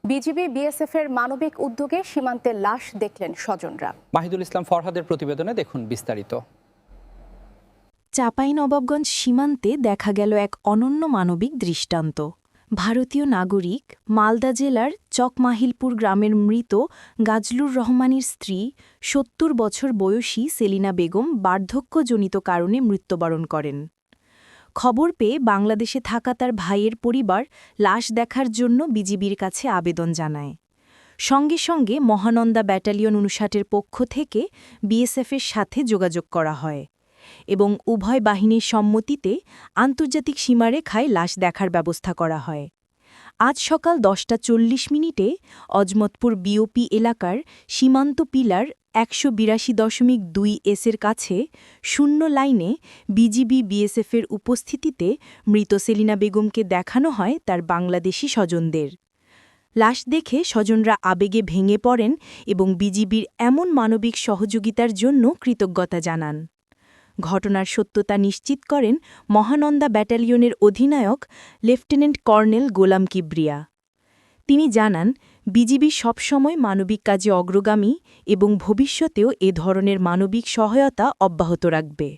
BGB BSF এর মানবিক উদ্যোগে সীমান্তে লাশ দেখলেন স্বজনরা। মাহিদুল ইসলাম ফরহাদের প্রতিবেদনে দেখুন বিস্তারিত। চাঁপাইনবাবগঞ্জ সীমান্তে দেখা গেল এক অনন্য মানবিক দৃষ্টান্ত। ভারতীয় নাগরিক, মালদা জেলার চকমাহিলপুর গ্রামের মৃত গাজলুর রহমানের স্ত্রী ৭০ বছর বয়সী সেলিনা বেগম বার্ধক্যজনিত কারণে মৃত্যুবরণ করেন। খবর পেয়ে বাংলাদেশে থাকা তার ভাইয়ের পরিবার লাশ দেখার জন্য বিজিবির কাছে আবেদন জানায়। সঙ্গে সঙ্গে মহানন্দা ব্যাটালিয়ন ৫৯-এর পক্ষ থেকে বিএসএফের সাথে যোগাযোগ করা হয় এবং উভয় বাহিনীর সম্মতিতে আন্তর্জাতিক সীমারেখায় লাশ দেখার ব্যবস্থা করা হয়। আজ সকাল ১০টা ৪০ অজমতপুর বিওপি এলাকার সীমান্ত পিলার ১৮২.২ এর কাছে শূন্য লাইনে বিজিবি বিএসএফের উপস্থিতিতে মৃত সেলিনা বেগমকে দেখানো হয় তার বাংলাদেশি স্বজনদের। লাশ দেখে স্বজনরা আবেগে ভেঙে পড়েন এবং বিজিবির এমন মানবিক সহযোগিতার জন্য কৃতজ্ঞতা জানান। ঘটনার সত্যতা নিশ্চিত করেন মহানন্দা ব্যাটালিয়নের অধিনায়ক লেফটেন্যান্ট কর্নেল গোলাম কিবরিয়া। তিনি জানান, বিজিবি সবসময় মানবিক কাজে অগ্রগামী এবং ভবিষ্যতেও এ ধরনের মানবিক সহায়তা অব্যাহত রাখবে।